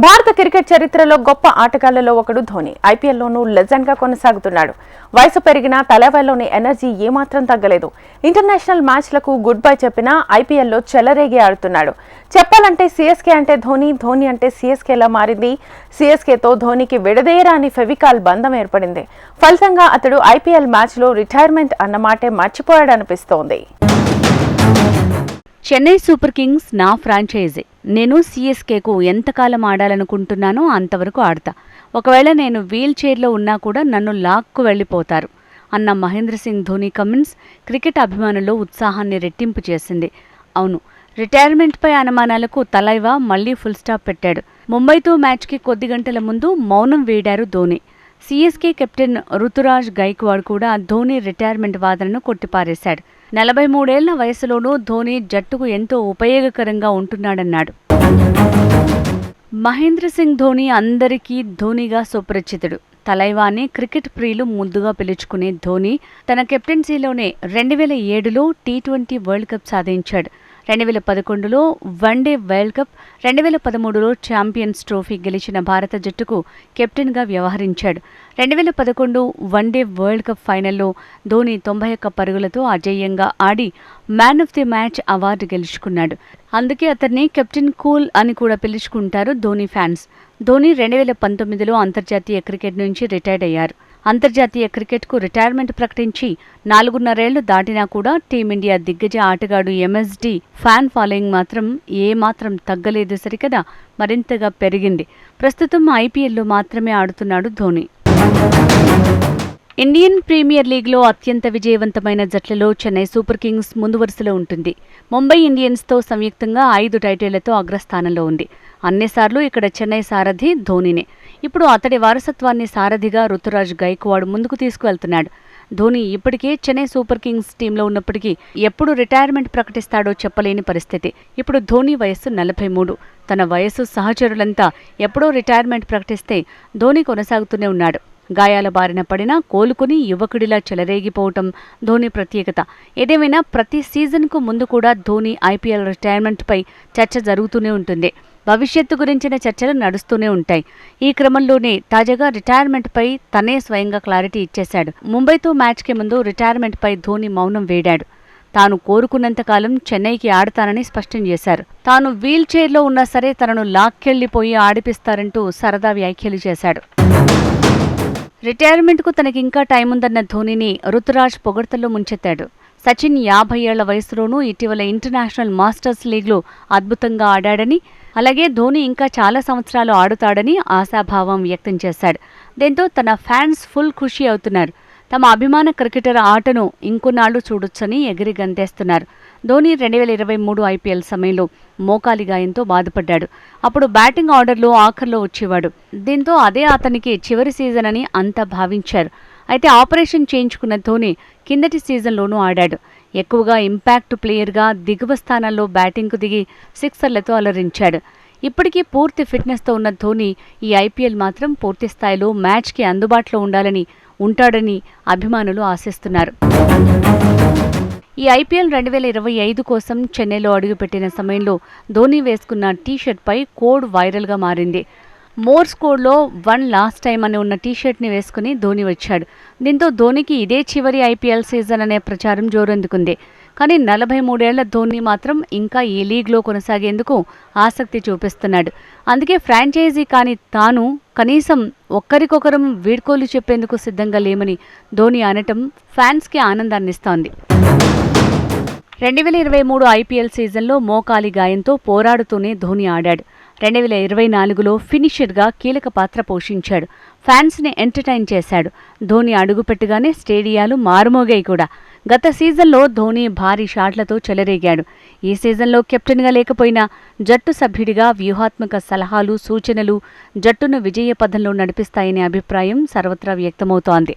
భారత క్రికెట్ చరిత్రలో గొప్ప ఆటగాళ్లలో ఒకడు ధోని. ఐపీఎల్లోనూ లెజెండ్ గా కొనసాగుతున్నాడు. వయసు పెరిగినా తలవాయిలోని ఎనర్జీ ఏమాత్రం తగ్గలేదు. ఇంటర్నేషనల్ మ్యాచ్లకు గుడ్ బై చెప్పినా ఐపీఎల్లో చెలరేగి ఆడుతున్నాడు. చెప్పాలంటే సీఎస్కే అంటే ధోని, ధోని అంటే సీఎస్కేలా మారింది. సీఎస్కేతో ధోనికి విడదీయరాని ఫెవికాల్ బంధం ఏర్పడింది. ఫలితంగా అతడు ఐపీఎల్ మ్యాచ్లో రిటైర్మెంట్ అన్న మాటే మర్చిపోయాడనిపిస్తోంది. చెన్నై సూపర్ కింగ్స్ నా ఫ్రాంచైజీ. నేను సీఎస్కేకు ఎంతకాలం ఆడాలనుకుంటున్నానో అంతవరకు ఆడతా. ఒకవేళ నేను వీల్ చైర్లో ఉన్నా కూడా నన్ను లాక్కు వెళ్ళిపోతారు అన్న మహేంద్ర సింగ్ ధోని కమెంట్స్ క్రికెట్ అభిమానుల్లో ఉత్సాహాన్ని రెట్టింపు చేసింది. అవును, రిటైర్మెంట్పై అనుమానాలకు తలైవా మళ్లీ ఫుల్ స్టాప్ పెట్టాడు. ముంబైతో మ్యాచ్కి కొద్ది గంటల ముందు మౌనం వీడారు ధోని. సీఎస్కే కెప్టెన్ రుతురాజ్ గైక్వాడ్ కూడా ధోని రిటైర్మెంట్ వాదనను కొట్టిపారేశాడు. 43 ఏళ్ల వయసులోనూ ధోని జట్టుకు ఎంతో ఉపయోగకరంగా ఉంటున్నాడన్నాడు. మహేంద్ర సింగ్ ధోని అందరికీ ధోనిగా సుపరిచితుడు. తలైవాని క్రికెట్ ప్రియులు ముద్దుగా పిలుచుకునే ధోని తన కెప్టెన్సీలోనే 2007లో టీ20 వరల్డ్ కప్ సాధించాడు. 2011లో వన్డే వరల్డ్ కప్, 2013లో ఛాంపియన్స్ ట్రోఫీ గెలిచిన భారత జట్టుకు కెప్టెన్గా వ్యవహరించాడు. 2011 వన్డే వరల్డ్ కప్ ఫైనల్లో ధోని 91 పరుగులతో అజేయంగా ఆడి man of the match award గెలుచుకున్నాడు. అందుకే అతన్ని కెప్టెన్ కూల్ అని కూడా పిలుచుకుంటారు ధోని ఫ్యాన్స్. ధోని 2019లో అంతర్జాతీయ క్రికెట్ నుంచి రిటైర్డ్ అయ్యారు. అంతర్జాతీయ క్రికెట్కు రిటైర్మెంట్ ప్రకటించి 4.5 ఏళ్లు దాటినా కూడా టీమిండియా దిగ్గజ ఆటగాడు ఎంఎస్డి ఫ్యాన్ ఫాలోయింగ్ మాత్రం ఏమాత్రం తగ్గలేదు సరికదా, మరింతగా పెరిగింది. ప్రస్తుతం ఐపీఎల్లో మాత్రమే ఆడుతున్నాడు ధోని. ఇండియన్ ప్రీమియర్ లీగ్లో అత్యంత విజయవంతమైన జట్లలో చెన్నై సూపర్ కింగ్స్ ముందు వరుసలో ఉంటుంది. ముంబై ఇండియన్స్తో సంయుక్తంగా 5 టైటిళ్లతో అగ్రస్థానంలో ఉంది. అన్నిసార్లు ఇక్కడ చెన్నై సారథి ధోనినే. ఇప్పుడు అతడి వారసత్వాన్ని సారథిగా రుతురాజ్ గైక్వాడ్ ముందుకు తీసుకువెళ్తున్నాడు. ధోని ఇప్పటికే చెన్నై సూపర్ కింగ్స్ టీంలో ఉన్నప్పటికీ ఎప్పుడు రిటైర్మెంట్ ప్రకటిస్తాడో చెప్పలేని పరిస్థితి. ఇప్పుడు ధోని వయస్సు 43. తన వయస్సు సహచరులంతా ఎప్పుడో రిటైర్మెంట్ ప్రకటిస్తే ధోని కొనసాగుతూనే ఉన్నాడు. గాయాల బారిన పడినా కోలుకుని యువకుడిలా చెలరేగిపోవటం ధోని ప్రత్యేకత. ఏదేమైనా ప్రతి సీజన్కు ముందు కూడా ధోని ఐపీఎల్ రిటైర్మెంట్పై చర్చ జరుగుతూనే ఉంటుంది. భవిష్యత్తు గురించిన చర్చలు నడుస్తూనే ఉంటాయి. ఈ క్రమంలోనే తాజాగా రిటైర్మెంట్పై తనే స్వయంగా క్లారిటీ ఇచ్చేశాడు. ముంబైతో మ్యాచ్కి ముందు రిటైర్మెంట్పై ధోని మౌనం వీడాడు. తాను కోరుకున్నంతకాలం చెన్నైకి ఆడతానని స్పష్టం చేశారు. తాను వీల్ చైర్లో ఉన్నా సరే తనను లాక్కెళ్లిపోయి ఆడిపిస్తారంటూ సరదా వ్యాఖ్యలు చేశాడు. రిటైర్మెంట్కు తనకింకా టైం ఉందన్న ధోనిని రుతురాజ్ పొగడ్తల్లో ముంచెత్తాడు. సచిన్ 50 ఏళ్ల వయసులోనూ ఇటీవల ఇంటర్నేషనల్ మాస్టర్స్ లీగ్లో అద్భుతంగా ఆడాడని, అలాగే ధోని ఇంకా చాలా సంవత్సరాలు ఆడుతాడని ఆశాభావం వ్యక్తం చేశాడు. దీంతో తన ఫ్యాన్స్ ఫుల్ ఖుషి అవుతున్నారు. తమ అభిమాన క్రికెటర్ ఆటను ఇంకొన్నాళ్లు చూడొచ్చని ఎగిరి గంతేస్తున్నారు. ధోని 2023 ఐపీఎల్ సమయంలో మోకాలి గాయంతో బాధపడ్డాడు. అప్పుడు బ్యాటింగ్ ఆర్డర్లో ఆఖర్లో వచ్చేవాడు. దీంతో అదే అతనికి చివరి సీజన్ అని అంతా భావించారు. అయితే ఆపరేషన్ చేయించుకున్న ధోని కిందటి సీజన్లోనూ ఆడాడు. ఎక్కువగా ఇంపాక్ట్ ప్లేయర్గా దిగువ స్థానాల్లో బ్యాటింగ్కు దిగి సిక్సర్లతో అలరించాడు. ఇప్పటికీ పూర్తి ఫిట్నెస్తో ఉన్న ధోని ఈ ఐపీఎల్ మాత్రం పూర్తి స్థాయిలో మ్యాచ్కి అందుబాటులో ఉంటాడని అభిమానులు ఆశిస్తున్నారు. ఈ ఐపీఎల్ 2025 కోసం చెన్నైలో అడుగుపెట్టిన సమయంలో ధోని వేసుకున్న టీషర్ట్పై కోడ్ వైరల్గా మారింది. మోర్స్ కోడ్లో 1 లాస్ట్ టైం అని ఉన్న టీషర్ట్ని వేసుకుని ధోని వచ్చాడు. దీంతో ధోనికి ఇదే చివరి ఐపీఎల్ సీజన్ అనే ప్రచారం జోరందుకుంది. కానీ 43 ఏళ్ల ధోని మాత్రం ఇంకా ఈ లీగ్లో కొనసాగేందుకు ఆసక్తి చూపిస్తున్నాడు. అందుకే ఫ్రాంచైజీ కాని తాను కనీసం ఒక్కరికొకరం వీడ్కోలు చెప్పేందుకు సిద్ధంగా లేమని ధోని అనటం ఫ్యాన్స్కి ఆనందాన్నిస్తోంది. 2023 ఐపీఎల్ సీజన్లో మోకాలి గాయంతో పోరాడుతూనే ధోని ఆడాడు. 2024లో ఫినిషర్గా కీలక పాత్ర పోషించాడు. ఫ్యాన్స్ని ఎంటర్టైన్ చేశాడు. ధోని అడుగుపెట్టగానే స్టేడియాలు మారుమోగాయి కూడా. గత సీజన్లో ధోని భారీ షాట్లతో చెలరేగాడు. ఈ సీజన్లో కెప్టెన్గా లేకపోయినా జట్టు సభ్యుడిగా వ్యూహాత్మక సలహాలు, సూచనలు జట్టును విజయ పథంలో నడిపిస్తాయనే అభిప్రాయం సర్వత్రా వ్యక్తమవుతోంది.